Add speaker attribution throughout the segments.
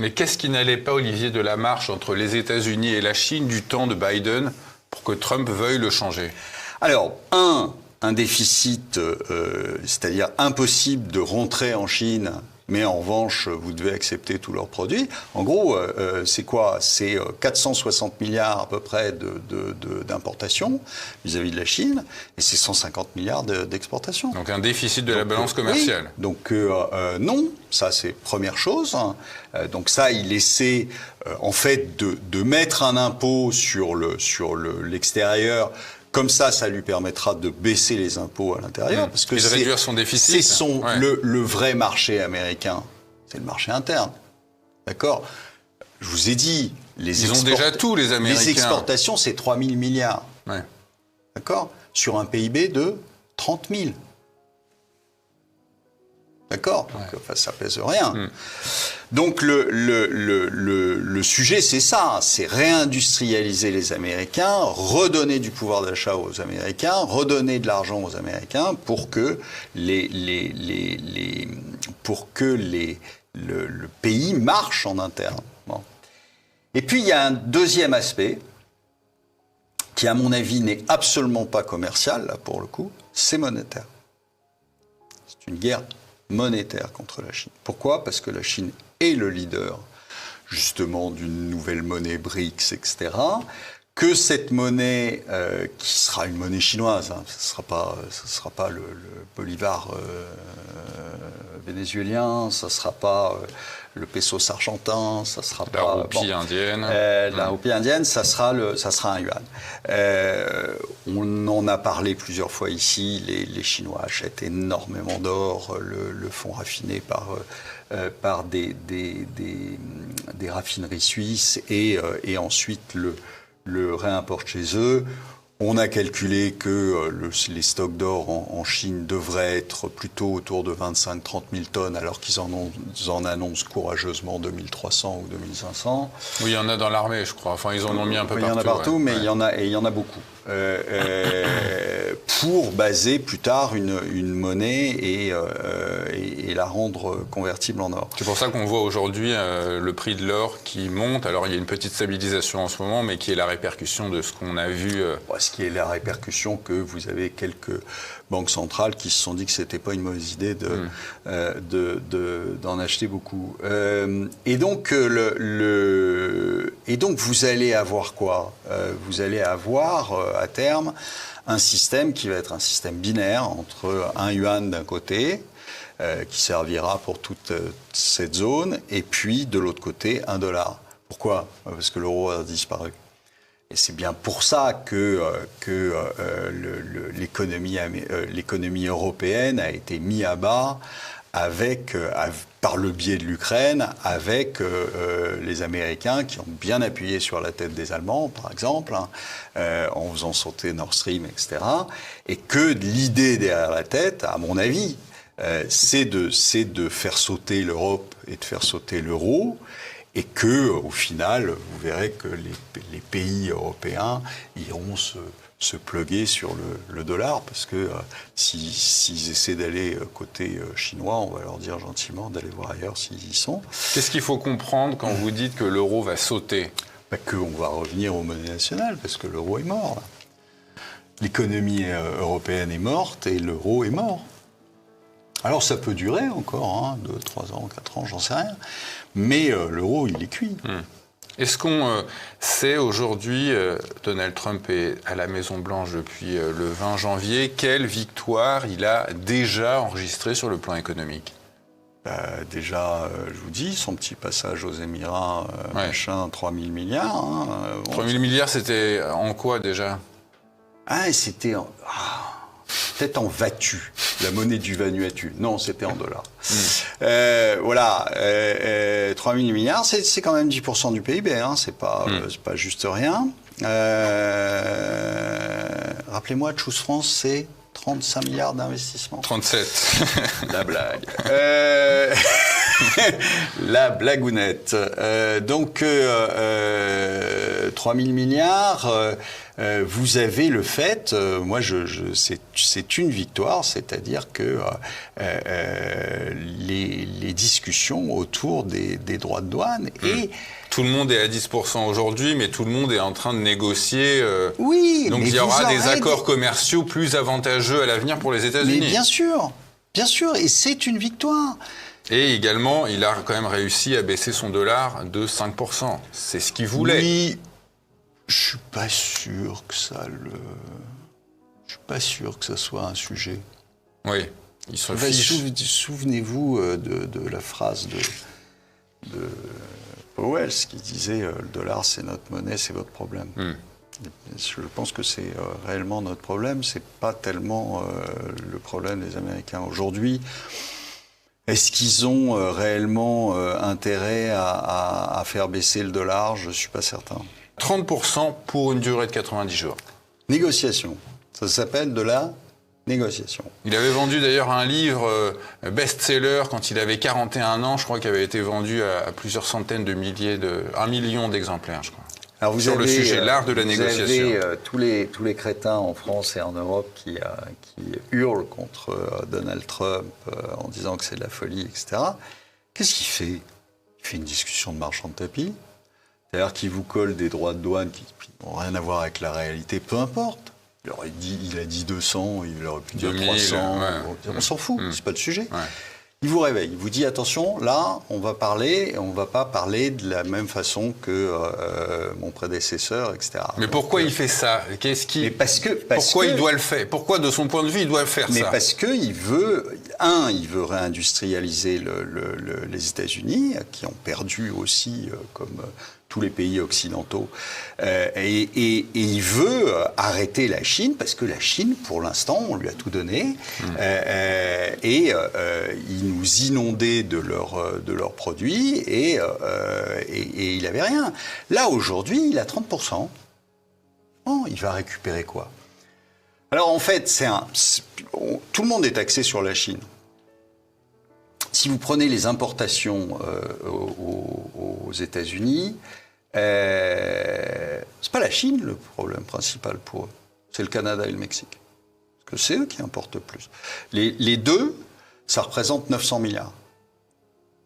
Speaker 1: Mais qu'est-ce qui n'allait pas, Olivier Delamarche, entre les États-Unis et la Chine du temps de Biden pour que Trump veuille le changer?
Speaker 2: Alors, un déficit, c'est-à-dire impossible de rentrer en Chine, mais en revanche, vous devez accepter tous leurs produits. En gros, c'est quoi? C'est 460 milliards à peu près d'importation vis-à-vis de la Chine, et c'est 150 milliards d'exportation.
Speaker 1: Donc un déficit de la balance commerciale.
Speaker 2: Oui. Donc non, ça c'est première chose. Donc ça, il essaie en fait de mettre un impôt sur l'extérieur. Comme ça lui permettra de baisser les impôts à l'intérieur. Parce que
Speaker 1: et de réduire son déficit.
Speaker 2: C'est le vrai marché américain. C'est le marché interne. D'accord? Je vous ai dit,
Speaker 1: ils ont déjà tout, les Américains.
Speaker 2: Les exportations, c'est 3 000 milliards.
Speaker 1: Ouais.
Speaker 2: D'accord? Sur un PIB de 30 000. D'accord? Donc, enfin, ça pèse rien. Donc, le sujet, c'est ça. C'est réindustrialiser les Américains, redonner du pouvoir d'achat aux Américains, redonner de l'argent aux Américains pour que le pays marche en interne. Bon. Et puis, il y a un deuxième aspect qui, à mon avis, n'est absolument pas commercial, là, pour le coup, c'est monétaire. C'est une guerre monétaire contre la Chine. Pourquoi? Parce que la Chine est le leader, justement, d'une nouvelle monnaie BRICS, etc. Que cette monnaie, qui sera une monnaie chinoise, hein, ce sera pas le bolivar vénézuélien, ça ne sera pas le pesos argentin, ça sera
Speaker 1: la
Speaker 2: pas
Speaker 1: roupie indienne.
Speaker 2: La roupie indienne, ça sera un yuan. On en a parlé plusieurs fois ici. Les Chinois achètent énormément d'or, le font raffiner par des raffineries suisses et ensuite le réimportent chez eux. On a calculé que les stocks d'or en Chine devraient être plutôt autour de 25-30 000 tonnes, alors qu'ils en annoncent courageusement 2300 ou 2500.
Speaker 1: Oui, il y en a dans l'armée, je crois. Enfin, ils en ont mis un peu partout.
Speaker 2: Il y en a partout, mais il y en a beaucoup. Pour baser plus tard une monnaie et la rendre convertible en or.
Speaker 1: C'est pour ça qu'on voit aujourd'hui le prix de l'or qui monte. Alors il y a une petite stabilisation en ce moment, mais qui est la répercussion de ce qu'on a vu.
Speaker 2: Ce qui est la répercussion que vous avez quelques banques centrales qui se sont dit que c'était pas une mauvaise idée d'en acheter beaucoup. Et donc vous allez avoir quoi? Vous allez avoir à terme un système qui va être un système binaire entre un yuan d'un côté, qui servira pour toute cette zone, et puis de l'autre côté, un dollar. Pourquoi? Parce que l'euro a disparu. Et c'est bien pour ça que l'économie européenne a été mise à bas par le biais de l'Ukraine, avec les Américains qui ont bien appuyé sur la tête des Allemands, par exemple, en faisant sauter Nord Stream, etc. Et que l'idée derrière la tête, à mon avis, c'est de faire sauter l'Europe et de faire sauter l'euro, et que, au final, vous verrez que les pays européens iront se pluguer sur le dollar, parce que s'ils essaient d'aller côté chinois, on va leur dire gentiment d'aller voir ailleurs s'ils y sont.
Speaker 1: Qu'est-ce qu'il faut comprendre quand vous dites que l'euro va sauter?
Speaker 2: Qu'on va revenir aux monnaies nationales, parce que l'euro est mort, là. L'économie européenne est morte et l'euro est mort. Alors ça peut durer encore, 2, 3 ans, 4 ans, j'en sais rien. Mais l'euro, il est cuit.
Speaker 1: Est-ce qu'on sait aujourd'hui, Donald Trump est à la Maison-Blanche depuis le 20 janvier, quelle victoire il a déjà enregistrée sur le plan économique?
Speaker 2: Déjà, je vous dis, son petit passage aux Émirats, 3 000 milliards.
Speaker 1: 3 000 milliards, c'était en quoi déjà?
Speaker 2: C'était peut-être en Vatu, la monnaie du Vanuatu. Non, c'était en dollars. 3 000 milliards, c'est quand même 10% du PIB, c'est pas juste rien. Rappelez-moi, Choose France, c'est 35 milliards d'investissements.
Speaker 1: 37.
Speaker 2: La blague. La blagounette. Donc, 3 000 milliards, vous avez le fait, c'est une victoire, c'est-à-dire que les discussions autour des droits de douane et...
Speaker 1: Tout le monde est à 10% aujourd'hui, mais tout le monde est en train de négocier.
Speaker 2: Oui,
Speaker 1: donc il y aura des accords commerciaux plus avantageux à l'avenir pour les États-Unis.
Speaker 2: Mais bien sûr, et c'est une victoire.
Speaker 1: Et également, il a quand même réussi à baisser son dollar de 5%. C'est ce qu'il voulait.
Speaker 2: Oui, je suis pas sûr que ça soit un sujet.
Speaker 1: Oui, il se fiche.
Speaker 2: Souvenez-vous de la phrase de Powell qui disait le dollar c'est notre monnaie, c'est votre problème. Je pense que c'est réellement notre problème, c'est pas tellement le problème des Américains. Aujourd'hui, est-ce qu'ils ont réellement intérêt à faire baisser le dollar? Je suis pas certain.
Speaker 1: 30% pour une durée de 90 jours.
Speaker 2: Négociation. Ça s'appelle de la négociation.
Speaker 1: Il avait vendu d'ailleurs un livre best-seller quand il avait 41 ans, je crois, qui avait été vendu à plusieurs centaines de milliers, 1 million d'exemplaires, je crois.
Speaker 2: Alors
Speaker 1: sur le sujet, l'art de la négociation.
Speaker 2: Vous avez tous les crétins en France et en Europe qui hurlent contre Donald Trump en disant que c'est de la folie, etc. Qu'est-ce qu'il fait? Il fait une discussion de marchand de tapis. C'est-à-dire qu'il vous colle des droits de douane qui n'ont rien à voir avec la réalité, peu importe. Il a dit 200, il aurait pu dire 300. Ouais. On s'en fout, c'est pas le sujet. Ouais. Il vous réveille, il vous dit attention, là, on va pas parler de la même façon que mon prédécesseur, etc.
Speaker 1: Mais pourquoi il fait ça? Pourquoi il doit le faire? Pourquoi, de son point de vue, il doit le faire?
Speaker 2: Mais parce qu'il veut, il veut réindustrialiser les États-Unis, qui ont perdu aussi, comme tous les pays occidentaux, et il veut arrêter la Chine, parce que la Chine, pour l'instant, on lui a tout donné, et il nous inondait de leurs produits, et il n'avait rien. Là, aujourd'hui, il a 30%. Bon, il va récupérer quoi? Alors, en fait, tout le monde est axé sur la Chine. Si vous prenez les importations aux États-Unis, c'est pas la Chine le problème principal pour eux, c'est le Canada et le Mexique. Parce que c'est eux qui importent le plus. Les deux, ça représente 900 milliards.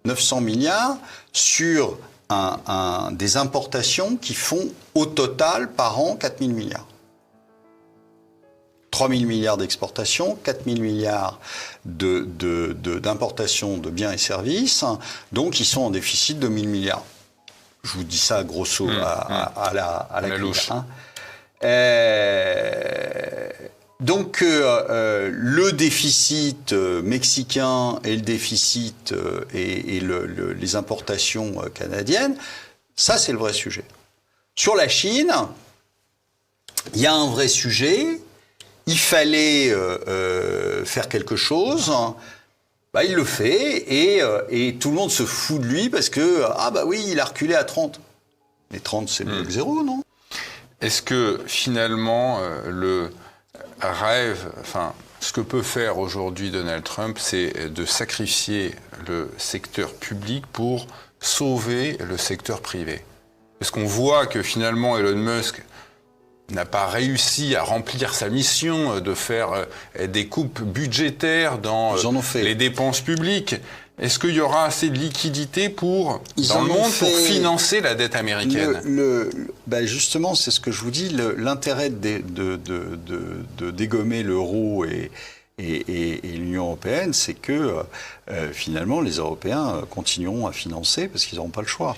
Speaker 2: 900 milliards sur des importations qui font au total par an 4 000 milliards. 3 000 milliards d'exportation, 4 000 milliards d'importation de biens et services, donc ils sont en déficit de 1 000 milliards. Je vous dis ça grosso à la louche. Hein. Donc le déficit mexicain et le déficit et les importations canadiennes, ça c'est le vrai sujet. Sur la Chine, il y a un vrai sujet. Il fallait faire quelque chose, il le fait, et tout le monde se fout de lui parce que, il a reculé à 30. Mais 30, c'est mieux que 0, non?
Speaker 1: Est-ce que, finalement, le rêve, ce que peut faire aujourd'hui Donald Trump, c'est de sacrifier le secteur public pour sauver le secteur privé? Parce qu'on voit que, finalement, Elon Musk n'a pas réussi à remplir sa mission de faire des coupes budgétaires dans les dépenses publiques. Est-ce qu'il y aura assez de liquidités dans le monde pour financer la dette américaine?
Speaker 2: Justement, c'est ce que je vous dis. L'intérêt de dégommer l'euro et l'Union européenne, c'est que finalement, les Européens continueront à financer parce qu'ils n'auront pas le choix.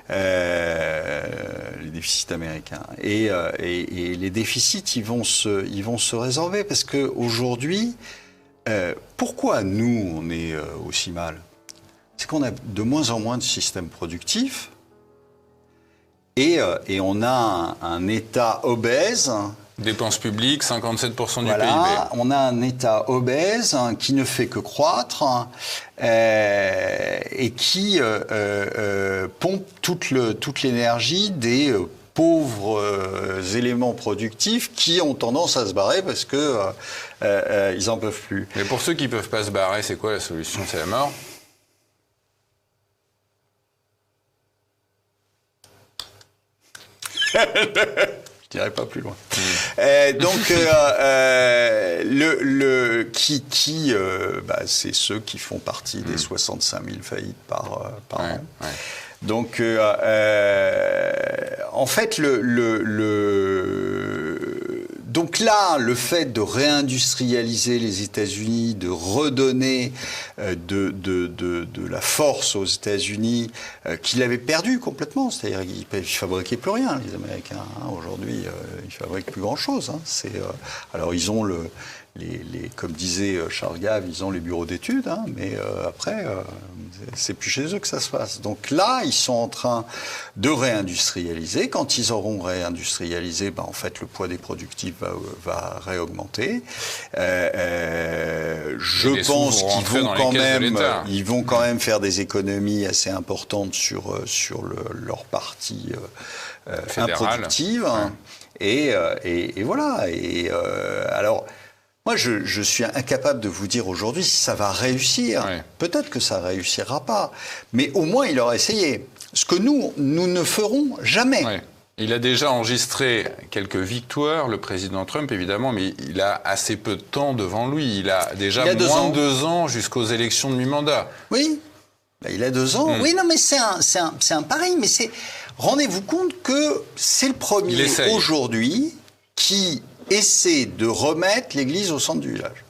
Speaker 2: Les déficits américains et les déficits ils vont se résorber parce que aujourd'hui pourquoi nous on est aussi mal, c'est qu'on a de moins en moins de systèmes productifs et on a un État obèse.
Speaker 1: Dépenses publiques, 57% du PIB.
Speaker 2: On a un État obèse qui ne fait que croître et qui pompe toute l'énergie des pauvres éléments productifs qui ont tendance à se barrer parce que ils en peuvent plus.
Speaker 1: Mais pour ceux qui ne peuvent pas se barrer, c'est quoi la solution? C'est la mort?
Speaker 2: Je dirais pas plus loin. Donc, c'est ceux qui font partie des 65 000 faillites par an. Ouais. Donc, en fait, donc là, le fait de réindustrialiser les États-Unis, de redonner de la force aux États-Unis qu'ils avaient perdu complètement, c'est-à-dire qu'ils ne fabriquaient plus rien, les Américains. Hein. Aujourd'hui, ils ne fabriquent plus grand-chose. Hein. Alors, ils ont comme disait Charles Gave, ils ont les bureaux d'études, hein, mais après, c'est plus chez eux que ça se passe. Donc là, ils sont en train de réindustrialiser. Quand ils auront réindustrialisé, en fait, le poids des productifs va réaugmenter. Je pense qu'ils vont quand même faire des économies assez importantes sur leur partie improductive. Ouais. Et voilà. Alors, moi, je suis incapable de vous dire aujourd'hui si ça va réussir. Ouais. Peut-être que ça ne réussira pas. Mais au moins, il aura essayé. Ce que nous ne ferons jamais.
Speaker 1: Ouais. Il a déjà enregistré quelques victoires, le président Trump, évidemment, mais il a assez peu de temps devant lui. Il a déjà moins de 2 ans jusqu'aux élections de mi-mandat.
Speaker 2: Oui, il a 2 ans. Oui, non, mais c'est un pari. Mais rendez-vous compte que c'est le premier aujourd'hui qui essaie de remettre l'église au centre du village.